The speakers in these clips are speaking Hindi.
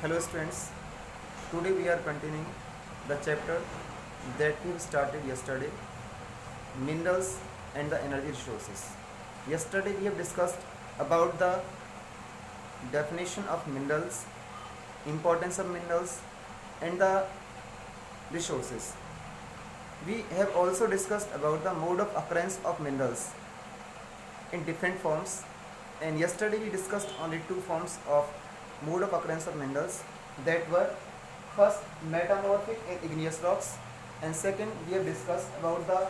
Hello students, today we are continuing the chapter that we started yesterday, minerals and the energy resources. Yesterday we have discussed about the definition of minerals, importance of minerals and the resources. We have also discussed about the mode of occurrence of minerals in different forms, and yesterday we discussed only two forms of mode of occurrence of minerals, that were first metamorphic and igneous rocks, and second we have discussed about the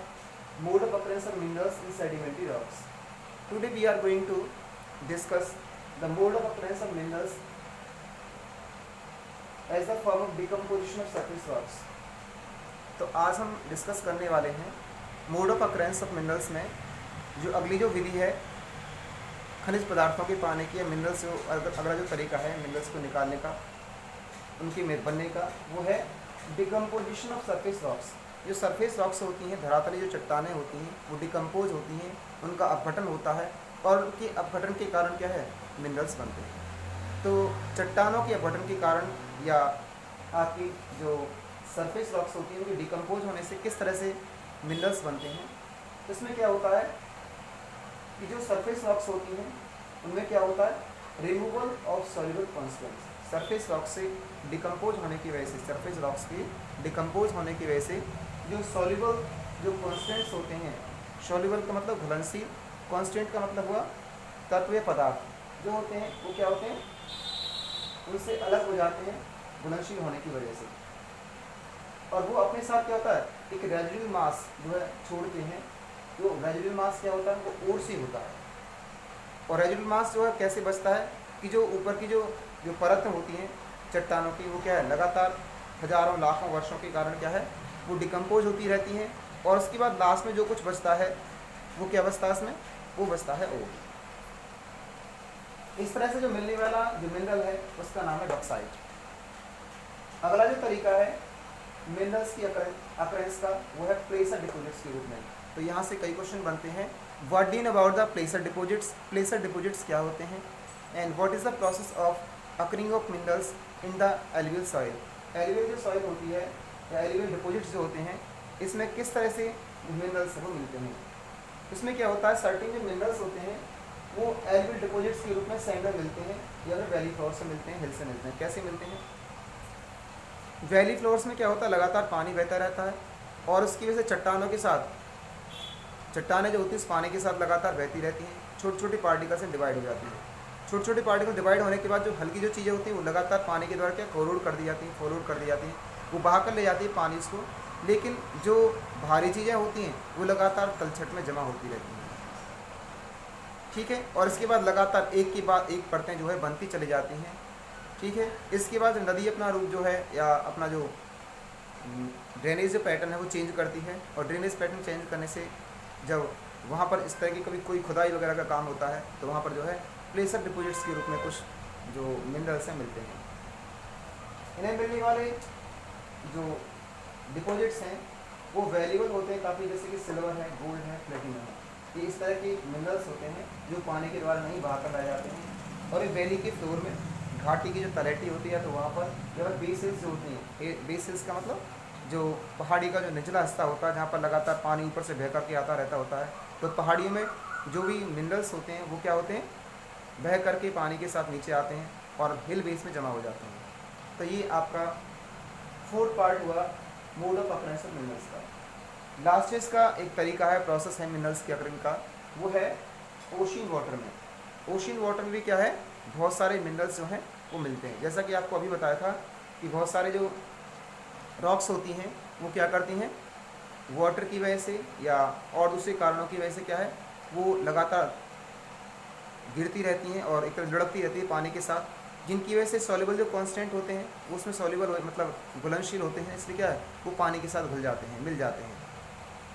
mode of occurrence of minerals in sedimentary rocks. Today we are going to discuss the mode of occurrence of minerals as the form of decomposition of surface rocks. तो आज हम डिस्कस करने वाले हैं mode of occurrence of minerals में जो अगली जो विधि है खनिज पदार्थों के पाने की, मिनरल्स जो अगला जो तरीका है मिनरल्स को निकालने का, उनके बनने का, वो है डिकम्पोजिशन ऑफ सरफेस रॉक्स। जो सरफेस रॉक्स होती हैं, धरातली जो चट्टानें होती हैं, वो डिकम्पोज होती हैं, उनका अपघटन होता है और उनके अपघटन के कारण क्या है, मिनरल्स बनते हैं। तो चट्टानों के अपघटन के कारण या आपकी जो सरफेस रॉक्स होती हैं उनके डिकम्पोज होने से किस तरह से मिनरल्स बनते हैं, तो इसमें क्या होता है कि जो सरफेस रॉक्स होती हैं उनमें क्या होता है, removal of soluble constants. Surface rock से डिकम्पोज होने की वजह से, सरफेस रॉक्स के डिकम्पोज होने की वजह से जो सॉल्युबल जो कॉन्स्टेंट्स होते हैं, सॉल्युबल का मतलब घुलनशील, कॉन्स्टेंट का मतलब हुआ तत्व पदार्थ जो होते हैं वो क्या होते हैं, उनसे अलग हो जाते हैं घुलनशील होने की वजह से, और वो अपने साथ क्या होता है, एक रेजिडुअल मास जो है छोड़ते हैं। जो रेजिडुअल मास क्या होता है, वो और सी होता है। और रेजिडुअल मास जो है कैसे बचता है कि जो ऊपर की जो परत होती हैं चट्टानों की, वो क्या है, लगातार हजारों लाखों वर्षों के कारण क्या है, वो डिकम्पोज होती रहती हैं, और उसके बाद लास्ट में जो कुछ बचता है वो क्या बचता है, उसमें वो बचता है ओर। इस तरह से जो मिलने वाला जो मिनरल है उसका नाम है बॉक्साइट। अगला जो तरीका है मिनरल्स की अकरेंस का, वो है प्लेसर डिपॉजिट्स के रूप में। तो यहाँ से कई क्वेश्चन बनते हैं। What do know about the प्लेसर deposits, प्लेसर deposits क्या होते हैं, and what is the process of occurring of minerals in the alluvial soil. Alluvial जो सॉइल होती है या एलुवियल डिपॉजिट्स जो होते हैं, इसमें किस तरह से मिनरल्स वो मिलते हैं। इसमें क्या होता है, सर्टेन जो मिनरल्स होते हैं वो एलुवियल डिपॉजिट्स के रूप में सैंड में मिलते हैं या फिर वैली फ्लोर से मिलते हैं, हिल से मिलते हैं। कैसे मिलते हैं, वैली फ्लोर्स में क्या होता है, लगातार पानी बहता रहता है और उसकी वजह से चट्टानों के साथ, चट्टानें जो होती है उस पानी के साथ लगातार बहती रहती हैं, छोटी छोटी पार्टिकल से डिवाइड हो जाती है। छोटी छोटी पार्टिकल डिवाइड होने के बाद जो हल्की जो चीज़ें होती हैं वो लगातार पानी के द्वारा क्या कोरोड कर दी जाती हैं, फोरवर्ड कर दी जाती हैं, वो बहा कर ले जाती है पानी उसको। लेकिन जो भारी चीज़ें होती हैं वो लगातार तलछट में जमा होती रहती हैं, ठीक है। और इसके बाद लगातार एक के बाद एक परतें जो है बनती चली जाती हैं, ठीक है। इसके बाद नदी अपना रूप जो है या अपना जो ड्रेनेज जो पैटर्न है वो चेंज करती है, और ड्रेनेज पैटर्न चेंज करने से जब वहाँ पर इस तरह की कभी कोई खुदाई वगैरह का काम होता है तो वहाँ पर जो है प्लेसर डिपॉजिट्स के रूप में कुछ जो मिनरल्स हैं मिलते हैं। इन्हें मिलने वाले जो डिपॉजिट्स हैं वो वैल्यूबल होते हैं काफ़ी, जैसे कि सिल्वर है, गोल्ड है, प्लेटिनम है। ये इस तरह के मिनरल्स होते हैं जो पानी के द्वारा नहीं बहा कर लाए जाते हैं, और एक वैली के फ्लोर में घाटी की जो तलहटी होती है तो वहाँ पर केवल बेसिल्स जो होती हैं, बेसिल्स का मतलब जो पहाड़ी का जो निचला हिस्सा होता है जहाँ पर लगातार पानी ऊपर से बह करके आता रहता होता है, तो पहाड़ियों में जो भी मिनरल्स होते हैं वो क्या होते हैं, बह करके पानी के साथ नीचे आते हैं और हिल बेस में जमा हो जाते हैं। तो ये आपका फोर्थ पार्ट हुआ mode of occurrence of minerals का। लास्ट इसका एक तरीका है, प्रोसेस है मिनरल्स के अकरिंग का, वो है ओशियन वाटर में। ओशियन वाटर में भी क्या है, बहुत सारे मिनरल्स जो हैं वो मिलते हैं। जैसा कि आपको अभी बताया था कि बहुत सारे जो रॉक्स होती हैं वो क्या करती हैं, वाटर की वजह से या और दूसरे कारणों की वजह से क्या है, वो लगातार गिरती रहती हैं और एक तरह लुढ़कती रहती है पानी के साथ, जिनकी वजह से सॉल्युबल जो कांस्टेंट होते हैं वो उसमें सॉल्युबल मतलब घुलनशील होते हैं, इसलिए क्या है वो पानी के साथ घुल जाते हैं, मिल जाते हैं।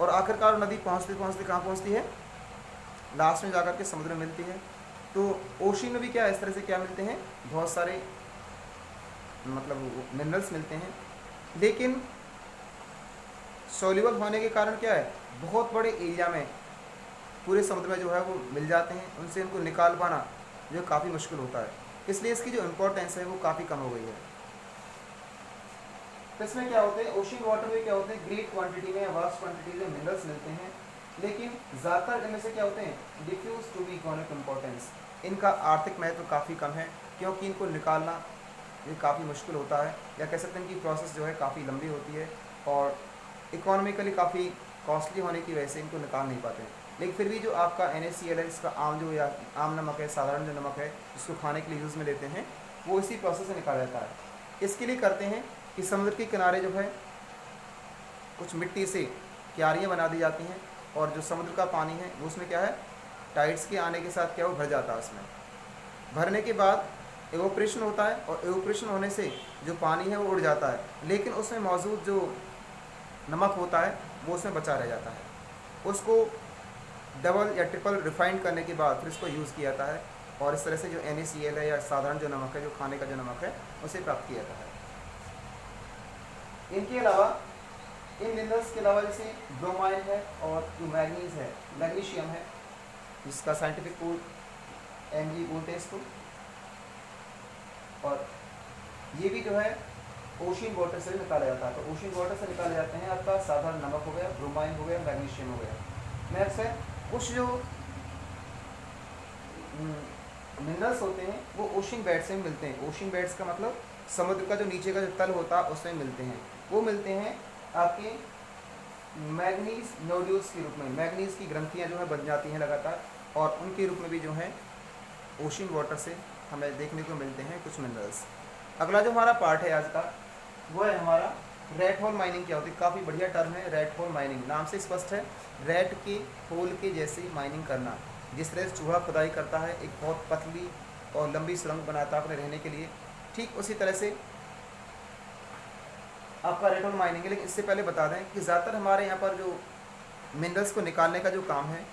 और आखिरकार नदी पहुँचते पहुँचते कहाँ पहुँचती है, लास्ट में जाकर के समुद्र में मिलती है। तो ओशियन में भी क्या इस तरह से क्या मिलते हैं, बहुत सारे मतलब मिनरल्स मिलते हैं, लेकिन सॉल्युबल होने के कारण क्या है, बहुत बड़े एरिया में पूरे समुद्र में जो है वो मिल जाते हैं, उनसे इनको निकाल पाना जो काफ़ी मुश्किल होता है। इसलिए इसकी जो इम्पोर्टेंस है वो काफ़ी कम हो गई है। तो इसमें क्या होते हैं, ओशन वाटर में क्या होते हैं, ग्रेट क्वांटिटी में, वास्ट क्वांटिटी में मिनरल्स मिलते हैं, लेकिन ज़्यादातर इनमें से क्या होते हैं, diffuse to be economic importance, इनका आर्थिक महत्व काफ़ी कम है, क्योंकि इनको निकालना ये काफ़ी मुश्किल होता है, या कह सकते हैं कि प्रोसेस जो है काफ़ी लंबी होती है और इकोनॉमिकली काफ़ी कॉस्टली होने की वजह से इनको निकाल नहीं पाते। लेकिन फिर भी जो आपका NaCl है, इसका आम जो या आम नमक है, साधारण जो नमक है जिसको खाने के लिए यूज़ में लेते हैं, वो इसी प्रोसेस से निकाला जाता है। इसके लिए करते हैं कि समुद्र के किनारे जो है कुछ मिट्टी से क्यारियाँ बना दी जाती हैं, और जो समुद्र का पानी है वो उसमें क्या है, टाइड्स के आने के साथ क्या वो भर जाता है। उसमें भरने के बाद एवोपरेशन होता है, और एवोपरेशन होने से जो पानी है वो उड़ जाता है, लेकिन उसमें मौजूद जो नमक होता है वो उसमें बचा रह जाता है। उसको डबल या ट्रिपल रिफाइंड करने के बाद फिर इसको यूज़ किया जाता है, और इस तरह से जो NaCl है या साधारण जो नमक है, जो खाने का जो नमक है, उसे प्राप्त किया जाता है। इनके अलावा, इन मिनरल्स के अलावा जैसे ब्रोमाइन है, और जो मैग्नीज है, मैग्नीशियम है, जिसका साइंटिफिक कोड Mg बोलते हैं इसको, और ये भी जो है ओशन वाटर से निकाला जाता है। तो ओशन वाटर से निकाले जाते हैं आपका साधारण नमक हो गया, ब्रोमाइन हो गया, मैग्नीशियम हो गया। नेक्स्ट है कुछ जो मिनरल्स होते हैं वो ओशन बेड से मिलते हैं। ओशन बेड्स का मतलब समुद्र का जो नीचे का जो तल होता है उसमें मिलते हैं। वो मिलते हैं आपके मैग्नीज नोड्यूल्स के रूप में, मैग्नीज की ग्रंथियाँ जो है बन जाती हैं लगातार, और उनके रूप में भी जो है ओशन वाटर से हमें देखने को मिलते हैं कुछ मिनरल्स। अगला जो हमारा पार्ट है आज का, वो है हमारा रेट होल माइनिंग। क्या होती है, काफ़ी बढ़िया टर्म है रेट होल माइनिंग, नाम से स्पष्ट है, रेट के होल के जैसे माइनिंग करना। जिस तरह से चूहा खुदाई करता है, एक बहुत पतली और लंबी सुरंग बनाता है अपने रहने के लिए, ठीक उसी तरह से आपका रेट होल माइनिंग है। लेकिन इससे पहले बता दें कि ज़्यादातर हमारे यहाँ पर जो मिनरल्स को निकालने का जो काम है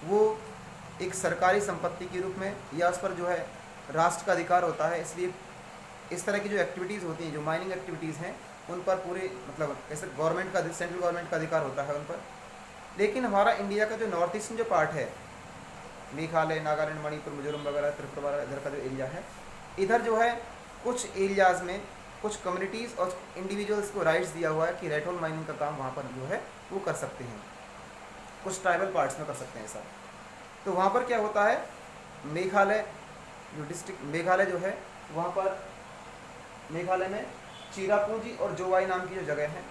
वो एक सरकारी संपत्ति के रूप में, या उस पर जो है राष्ट्र का अधिकार होता है। इसलिए इस तरह की जो एक्टिविटीज़ होती हैं, जो माइनिंग एक्टिविटीज़ हैं, उन पर पूरे मतलब ऐसे गवर्नमेंट का, सेंट्रल गवर्नमेंट का अधिकार होता है उन पर। लेकिन हमारा इंडिया का जो नॉर्थ ईस्टर्न जो पार्ट है, मेघालय, नागालैंड, मणिपुर, मिजोरम वगैरह, त्रिपुरा वगैरह, इधर का जो एरिया है, इधर जो है कुछ एरियाज़ में कुछ कम्युनिटीज़ और इंडिविजुअल्स को राइट्स दिया हुआ है कि रेट होल माइनिंग का काम वहाँ पर जो है वो कर सकते हैं। कुछ ट्राइबल पार्ट्स में कर सकते हैं ऐसा। तो वहाँ पर क्या होता है, मेघालय जो डिस्ट्रिक्ट मेघालय जो है, वहाँ पर मेघालय में चिरापुंजी और जोवाई नाम की जो जगह है,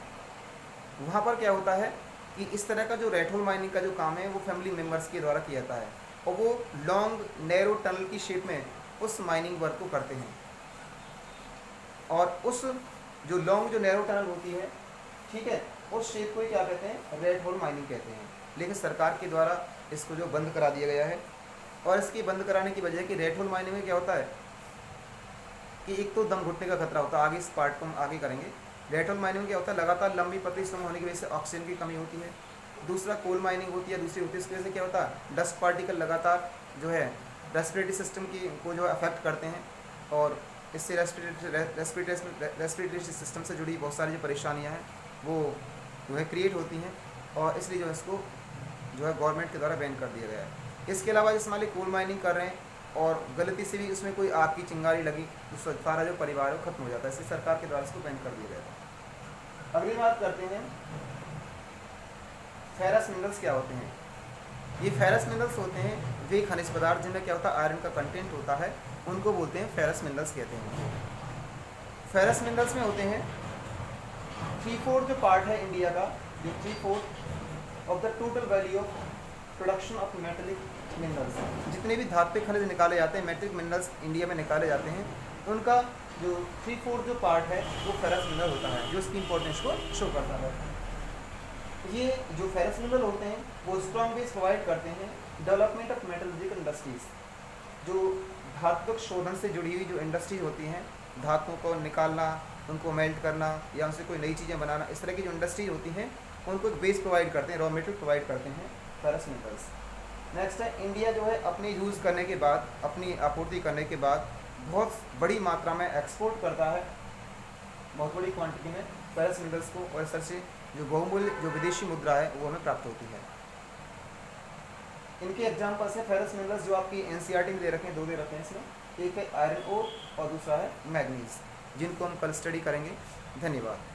वहाँ पर क्या होता है कि इस तरह का जो रेट होल माइनिंग का जो काम है वो फैमिली मेम्बर्स के द्वारा किया जाता है, और वो लॉन्ग नैरो टनल की शेप में उस माइनिंग वर्क को करते हैं। और उस जो लॉन्ग जो नैरो टनल होती है, ठीक है, उस शेप को ही क्या कहते हैं, रेट होल माइनिंग कहते हैं। लेकिन सरकार के द्वारा इसको जो बंद करा दिया गया है, और इसकी बंद कराने की वजह कि रेट होल माइनिंग में क्या होता है कि एक तो दम घुटने का खतरा होता है, आगे इस पार्ट को हम आगे करेंगे। रेट होल माइनिंग में क्या होता है, लगातार लंबी पतली सुरंग होने की वजह से ऑक्सीजन की कमी होती है। दूसरा कोल माइनिंग होती है, दूसरी होती है, इसकी वजह से क्या होता है, डस्ट पार्टिकल लगातार जो है रेस्पिरेटरी सिस्टम की को जो है अफेक्ट करते हैं, और इससे रेस्पिरेटरी सिस्टम से जुड़ी बहुत सारी जो परेशानियाँ हैं वो जो है क्रिएट होती हैं, और इसलिए जो है इसको जो है गवर्नमेंट के द्वारा बैन कर दिया गया है। इसके अलावा जैसे मान ली कोल माइनिंग कर रहे हैं और गलती से भी उसमें कोई आग की चिंगारी लगी तो सारा जो परिवार है वो खत्म हो जाता है, इसलिए सरकार के द्वारा इसको बैन कर दिया गया था। अगली बात करते हैं फेरस मिनरल्स क्या होते हैं। ये फेरस मिनरल्स होते हैं वे खनिज पदार्थ जिनमें क्या होता है, आयरन का कंटेंट होता है, उनको बोलते हैं फेरस मिनरल्स कहते हैं। फेरस मिनरल्स में होते हैं 3/4 जो पार्ट है इंडिया का, जो 3/4 of the total value of production of metallic minerals, जितने भी धात्विक खनिज निकाले जाते हैं, मेटलिक मिनरल्स इंडिया में निकाले जाते हैं, तो उनका जो 3/4 जो पार्ट है वो फेरस मिनरल होता है, जो इसकी इंपॉर्टेंस को शो करता है। ये जो फेरस मिनरल होते हैं वो स्ट्रॉन्ग बेस प्रोवाइड करते हैं डेवलपमेंट ऑफ मेटलर्जिकल इंडस्ट्रीज। जो धात्विक शोधन से जुड़ी हुई जो इंडस्ट्रीज होती हैं, धातुओं को निकालना, उनको मेल्ट करना या उनसे कोई नई चीज़ें बनाना, इस तरह की जो इंडस्ट्रीज होती हैं उनको एक बेस प्रोवाइड करते हैं, रॉ मटेरियल प्रोवाइड करते हैं फेरस मिनरल्स। नेक्स्ट है इंडिया जो है अपने यूज़ करने के बाद, अपनी आपूर्ति करने के बाद बहुत बड़ी मात्रा में एक्सपोर्ट करता है, बहुत बड़ी क्वांटिटी में फेरस मिनरल्स को, और इस तरह से जो बहुमूल्य जो विदेशी मुद्रा है वो हमें प्राप्त होती है। इनके एग्जाम्पल्स हैं फेरस मिनरल्स जो आपकी NCERT में दे रखे हैं, 2 दे रखे हैं इसमें। एक है आयरन ओर और दूसरा है मैग्नीज, जिनको हम कल स्टडी करेंगे। धन्यवाद।